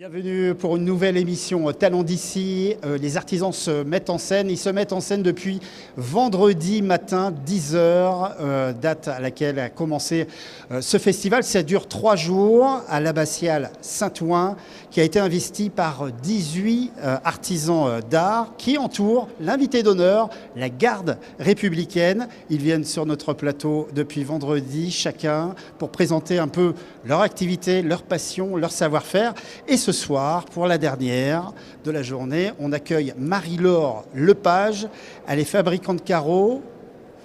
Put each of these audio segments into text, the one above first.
Bienvenue pour une nouvelle émission Talents d'ici. Les artisans se mettent en scène. Ils se mettent en scène depuis vendredi matin, 10h, date à laquelle a commencé ce festival. Ça dure 3 jours à l'abbatiale Saint-Ouen, qui a été investi par 18 artisans d'art qui entourent l'invité d'honneur, la garde républicaine. Ils viennent sur notre plateau depuis vendredi, chacun, pour présenter un peu leur activité, leur passion, leur savoir-faire. Et ce soir, pour la dernière de la journée, on accueille Marie-Laure Lepage. Elle est fabricante de carreaux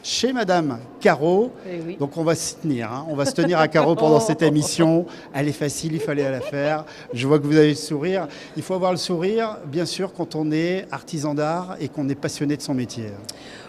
chez Madame Carreau. Oui. Donc on va se tenir, on va se tenir à carreau pendant cette émission. Elle est facile, il fallait la faire. Je vois que vous avez le sourire. Il faut avoir le sourire, bien sûr, quand on est artisan d'art et qu'on est passionné de son métier.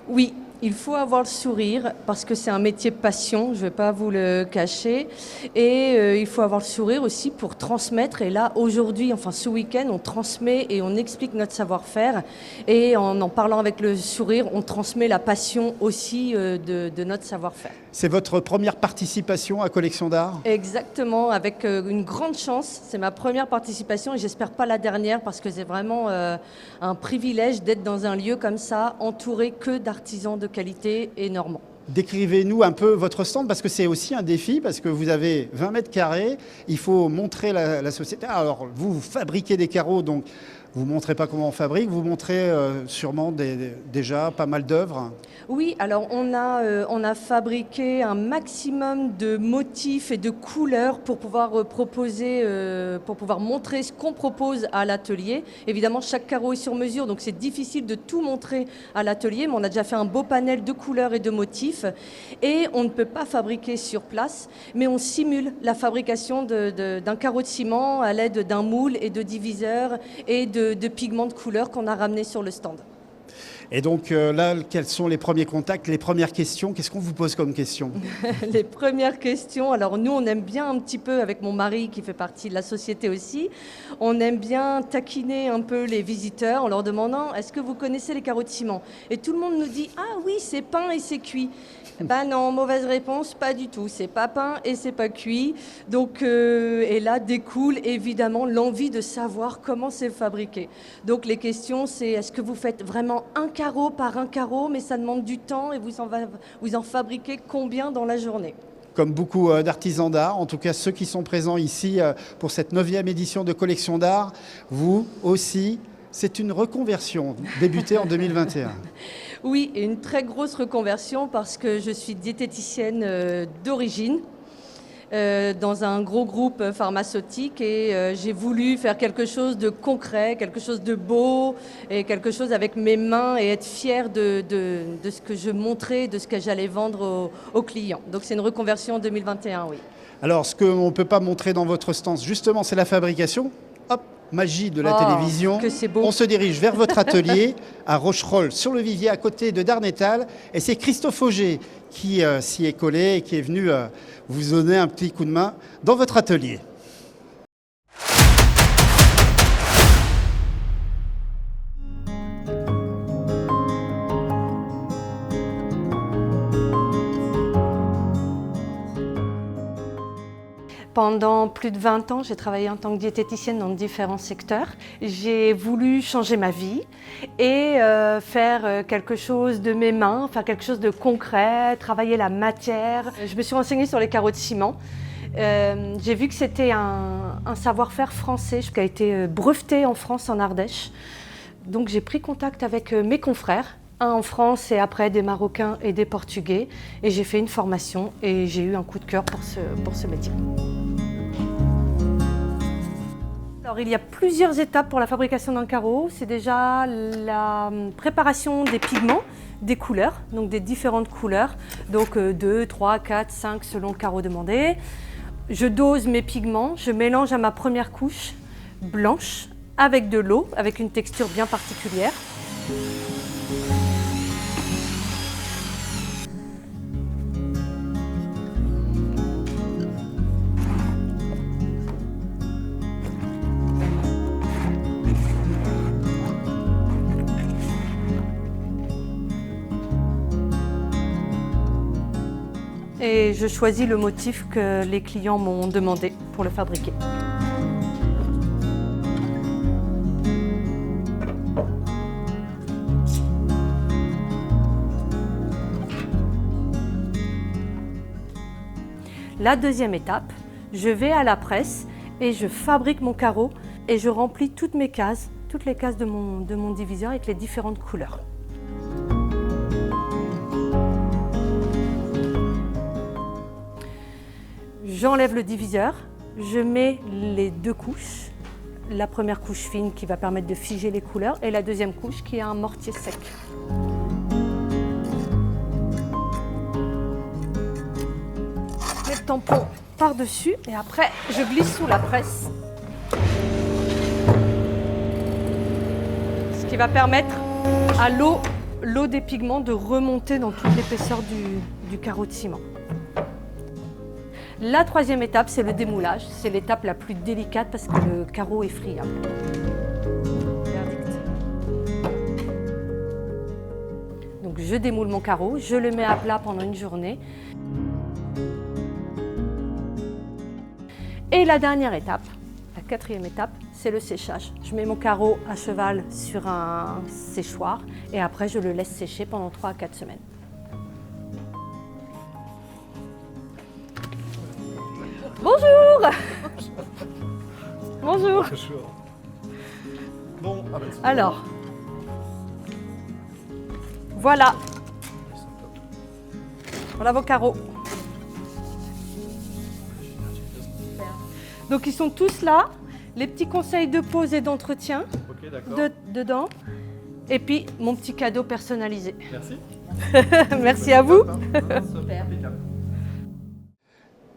Oui, il faut avoir le sourire parce que c'est un métier passion, je ne vais pas vous le cacher. Et il faut avoir le sourire aussi pour transmettre. Et là, aujourd'hui, enfin ce week-end, on transmet et on explique notre savoir-faire. Et en parlant avec le sourire, on transmet la passion aussi de notre savoir-faire. C'est votre première participation à Collection d'Art ? Exactement, avec une grande chance. C'est ma première participation et j'espère pas la dernière parce que c'est vraiment un privilège d'être dans un lieu comme ça, entouré que d'artisans de qualité et normands. Décrivez-nous un peu votre stand, parce que c'est aussi un défi, parce que vous avez 20 mètres carrés, il faut montrer la société. Alors, vous fabriquez des carreaux, donc vous ne montrez pas comment on fabrique, vous montrez sûrement déjà pas mal d'œuvres. Oui, alors on a fabriqué un maximum de motifs et de couleurs pour pouvoir proposer, pour pouvoir montrer ce qu'on propose à l'atelier. Évidemment, chaque carreau est sur mesure, donc c'est difficile de tout montrer à l'atelier, mais on a déjà fait un beau panel de couleurs et de motifs. Et on ne peut pas fabriquer sur place, mais on simule la fabrication d'un carreau de ciment à l'aide d'un moule et de diviseurs et de pigments de couleurs qu'on a ramenés sur le stand. Et donc là, quels sont les premiers contacts, les premières questions ? Qu'est-ce qu'on vous pose comme question ? Les premières questions, alors nous on aime bien un petit peu, avec mon mari qui fait partie de la société aussi, on aime bien taquiner un peu les visiteurs en leur demandant « Est-ce que vous connaissez les carreaux de ciment ?» Et tout le monde nous dit « Ah oui, c'est peint et c'est cuit ». Ben non, mauvaise réponse, pas du tout. C'est pas peint et c'est pas cuit. Donc, et là découle évidemment l'envie de savoir comment c'est fabriqué. Donc les questions, c'est est-ce que vous faites vraiment un carreau par un carreau, mais ça demande du temps et vous en fabriquez combien dans la journée ? Comme beaucoup d'artisans d'art, en tout cas ceux qui sont présents ici pour cette 9e édition de Collection d'Art, vous aussi, c'est une reconversion débutée en 2021. Oui, et une très grosse reconversion parce que je suis diététicienne d'origine dans un gros groupe pharmaceutique et j'ai voulu faire quelque chose de concret, quelque chose de beau et quelque chose avec mes mains et être fière de ce que je montrais, de ce que j'allais vendre aux clients. Donc c'est une reconversion en 2021, oui. Alors ce qu'on ne peut pas montrer dans votre stand, justement, c'est la fabrication. Hop, magie de la télévision. Que c'est beau. On se dirige vers votre atelier à Rocherolles-sur-le-Vivier, à côté de Darnétal. Et c'est Christophe Auger qui s'y est collé et qui est venu vous donner un petit coup de main dans votre atelier. Pendant plus de 20 ans, j'ai travaillé en tant que diététicienne dans différents secteurs. J'ai voulu changer ma vie et faire quelque chose de mes mains, faire quelque chose de concret, travailler la matière. Je me suis renseignée sur les carreaux de ciment. J'ai vu que c'était un savoir-faire français qui a été breveté en France, en Ardèche. Donc j'ai pris contact avec mes confrères, un en France et après des Marocains et des Portugais. Et j'ai fait une formation et j'ai eu un coup de cœur pour ce métier. Alors, il y a plusieurs étapes pour la fabrication d'un carreau. C'est déjà la préparation des pigments, des couleurs, donc des différentes couleurs. Donc 2, 3, 4, 5 selon le carreau demandé. Je dose mes pigments, je mélange à ma première couche blanche avec de l'eau, avec une texture bien particulière. Et je choisis le motif que les clients m'ont demandé pour le fabriquer. La deuxième étape, je vais à la presse et je fabrique mon carreau et je remplis toutes mes cases, toutes les cases de mon diviseur avec les différentes couleurs. J'enlève le diviseur, je mets les deux couches. La première couche fine qui va permettre de figer les couleurs et la deuxième couche qui est un mortier sec. Je mets le tampon par-dessus et après je glisse sous la presse. Ce qui va permettre à l'eau des pigments de remonter dans toute l'épaisseur du carreau de ciment. La troisième étape, c'est le démoulage. C'est l'étape la plus délicate parce que le carreau est friable. Verdict. Donc je démoule mon carreau, je le mets à plat pendant une journée. Et la dernière étape, la quatrième étape, c'est le séchage. Je mets mon carreau à cheval sur un séchoir et après je le laisse sécher pendant 3 à 4 semaines. Bonjour. Bonjour. Bon, Alors, voilà. Voilà vos carreaux. Donc ils sont tous là. Les petits conseils de pose et d'entretien dedans. Et puis mon petit cadeau personnalisé. Merci. Merci à vous.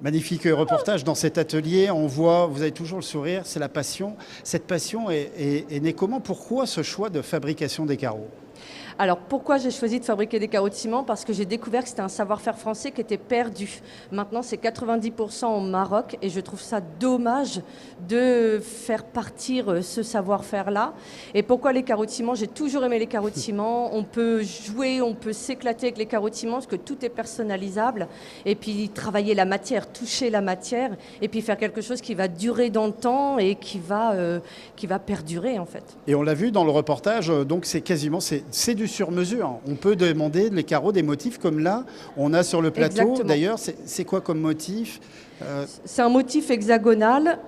Magnifique reportage dans cet atelier. On voit, vous avez toujours le sourire, c'est la passion. Cette passion est née comment? Pourquoi ce choix de fabrication des carreaux? Alors pourquoi j'ai choisi de fabriquer des carreaux de ciment? Parce que j'ai découvert que c'était un savoir-faire français qui était perdu. Maintenant c'est 90% au Maroc et je trouve ça dommage de faire partir ce savoir-faire-là. Et pourquoi les carreaux de ciment? J'ai toujours aimé les carreaux de ciment. On peut jouer, on peut s'éclater avec les carreaux de ciment parce que tout est personnalisable. Et puis travailler la matière, toucher la matière et puis faire quelque chose qui va durer dans le temps et qui va perdurer en fait. Et on l'a vu dans le reportage, donc c'est quasiment, c'est du sur-mesure. On peut demander les carreaux, des motifs comme là, on a sur le plateau. Exactement. D'ailleurs, c'est quoi comme motif? C'est un motif hexagonal,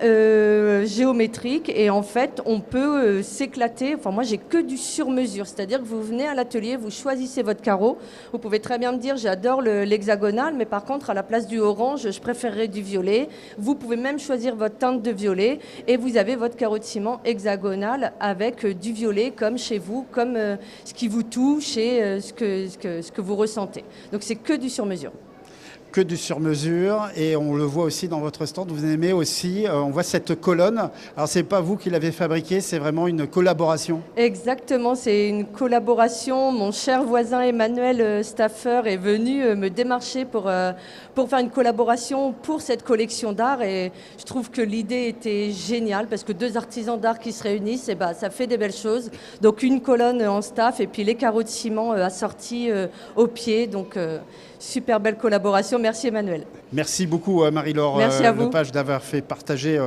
géométrique, et en fait, on peut s'éclater. Enfin, moi, j'ai que du sur-mesure, c'est-à-dire que vous venez à l'atelier, vous choisissez votre carreau. Vous pouvez très bien me dire, j'adore l'hexagonal, mais par contre, à la place du orange, je préférerais du violet. Vous pouvez même choisir votre teinte de violet, et vous avez votre carreau de ciment hexagonal avec du violet, comme chez vous, comme ce qui vous touche et ce que vous ressentez. Donc, c'est que du sur-mesure. Que du sur-mesure, et on le voit aussi dans votre stand, vous aimez aussi, on voit cette colonne. Alors c'est pas vous qui l'avez fabriquée, c'est vraiment une collaboration. Exactement, c'est une collaboration. Mon cher voisin Emmanuel Staffer est venu me démarcher pour faire une collaboration pour cette collection d'art, et je trouve que l'idée était géniale parce que deux artisans d'art qui se réunissent, et ça fait des belles choses. Donc une colonne en staff et puis les carreaux de ciment assortis au pied, donc super belle collaboration. Merci Emmanuel. Merci beaucoup Marie-Laure Lepage d'avoir fait partager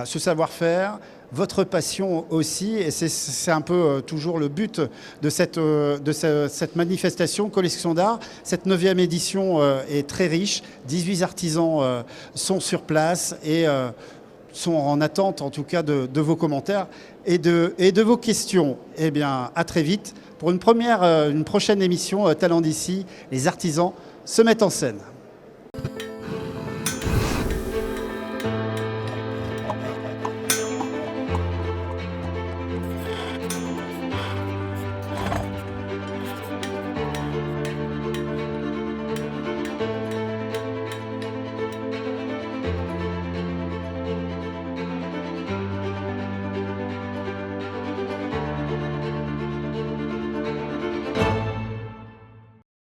ce savoir-faire, votre passion aussi, et c'est un peu toujours le but de cette manifestation collection d'art. Cette 9e édition est très riche, 18 artisans sont sur place et sont en attente en tout cas de vos commentaires et de vos questions. Eh bien, à très vite pour une prochaine émission Talents d'ici, les artisans se mettent en scène.